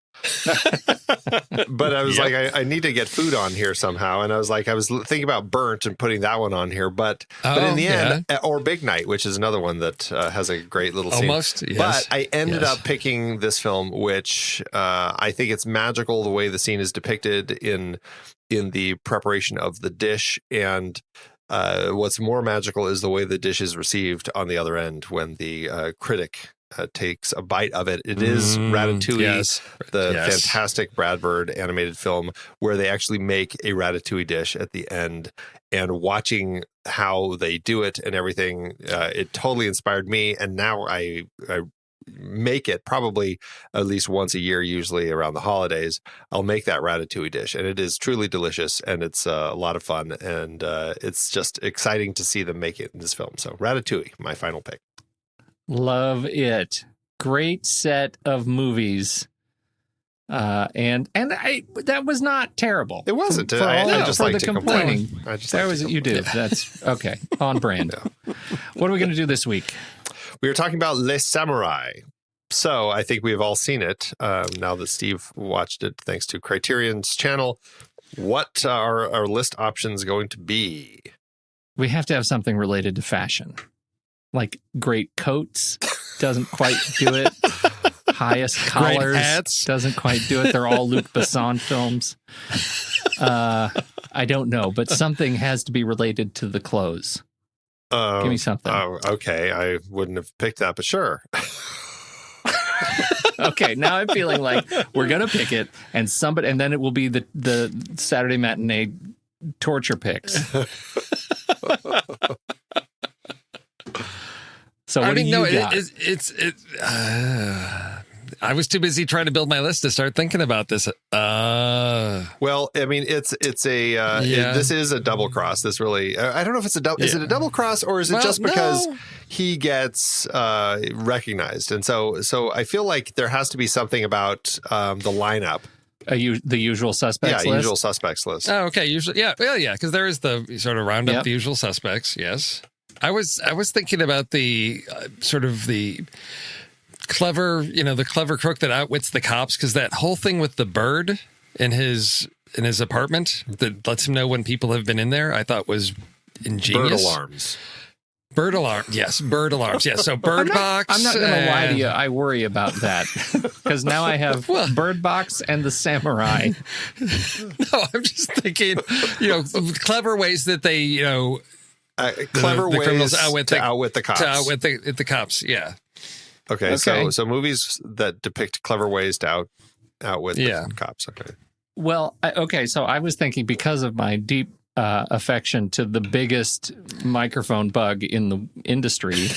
But I was like, I need to get food on here somehow. And I was thinking about Burnt and putting that one on here. But in the end, or Big Night, which is another one that has a great little scene. Almost, yes. But I ended up picking this film, which I think it's magical the way the scene is depicted in the preparation of the dish. And what's more magical is the way the dish is received on the other end when the critic takes a bite of it. It is Ratatouille, the fantastic Brad Bird animated film where they actually make a Ratatouille dish at the end, and watching how they do it and everything, it totally inspired me. And now I make it probably at least once a year, usually around the holidays. I'll make that Ratatouille dish, and it is truly delicious, and it's a lot of fun, and it's just exciting to see them make it in this film. So Ratatouille, my final pick. Love it. Great set of movies. And that was not terrible. It wasn't. I just like to complaining. Complain. You do. That's okay. On brand. What are we going to do this week? We were talking about Les Samurai. So I think we've all seen it now that Steve watched it, thanks to Criterion's channel. What are our list options going to be? We have to have something related to fashion. Like great coats doesn't quite do it. Highest collars hats doesn't quite do it. They're all Luc Besson films. I don't know, but something has to be related to the clothes. Give me something. Okay, I wouldn't have picked that, but sure. Okay, now I'm feeling like we're gonna pick it, and then it will be the Saturday matinee torture picks. So what do you got? I was too busy trying to build my list to start thinking about this. Well, I mean, this is a double cross. This really, I don't know if it's a double. Is it a double cross, or is it just because he gets recognized? And so I feel like there has to be something about the lineup. The usual suspects list? Usual suspects list. Oh, okay. Usually, because there is the sort of round up the usual suspects. Yes. I was thinking about the sort of the clever, the clever crook that outwits the cops, because that whole thing with the bird in his apartment that lets him know when people have been in there, I thought was ingenious. Bird alarms. Yes. So Bird Box. I'm not going to lie to you. I worry about that because now I have Bird Box and the Samurai. No, I'm just thinking, clever ways that they, clever ways to outwit the cops. To outwit the cops, yeah. Okay. So movies that depict clever ways to outwit the cops. Okay. Well, so I was thinking, because of my deep affection to the biggest microphone bug in the industry.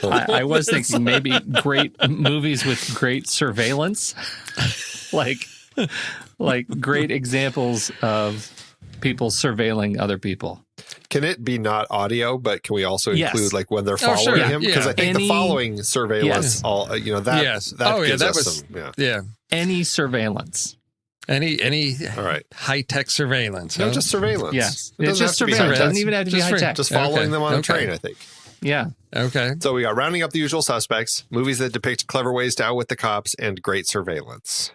I was thinking maybe great movies with great surveillance, like great examples of people surveilling other people. Can it be not audio, but can we also include like when they're following him? Because I think the following surveillance, that gives us some. Any surveillance. Any all right. high-tech surveillance. No, just surveillance. Yes. It's just surveillance. It doesn't even have to be high-tech. Just following them on a train, I think. Yeah. Okay. So we got rounding up the usual suspects, movies that depict clever ways to outwit the cops, and great surveillance.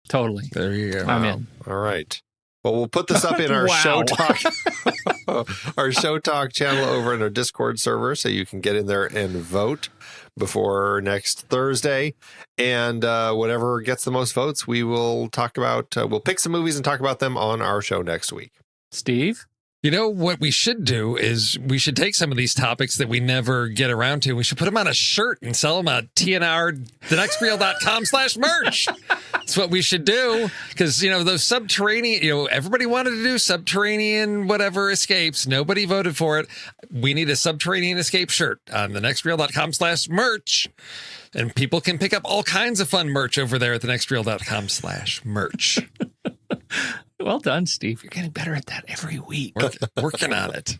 Totally. There you go. I'm in. All right. Well, we'll put this up in our show talk channel over in our Discord server, so you can get in there and vote before next Thursday. And whatever gets the most votes, we will talk about. We'll pick some movies and talk about them on our show next week. Steve? You know, what we should do is we should take some of these topics that we never get around to. We should put them on a shirt and sell them at thenextreel.com/merch. That's what we should do. Because, those subterranean, everybody wanted to do subterranean whatever escapes. Nobody voted for it. We need a subterranean escape shirt on thenextreel.com/merch. And people can pick up all kinds of fun merch over there at thenextreel.com/merch. Well done, Steve. You're getting better at that every week. Working on it.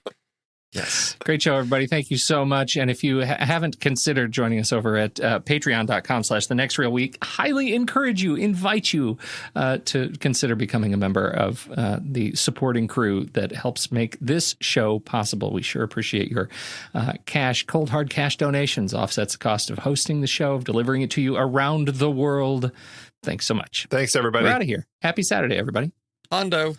Yes. Great show, everybody. Thank you so much. And if you haven't considered joining us over at patreon.com/thenextreelweek, highly invite you to consider becoming a member of the supporting crew that helps make this show possible. We sure appreciate your cold hard cash donations. Offsets the cost of hosting the show, of delivering it to you around the world. Thanks so much. Thanks, everybody. We're out of here. Happy Saturday, everybody. Hondo.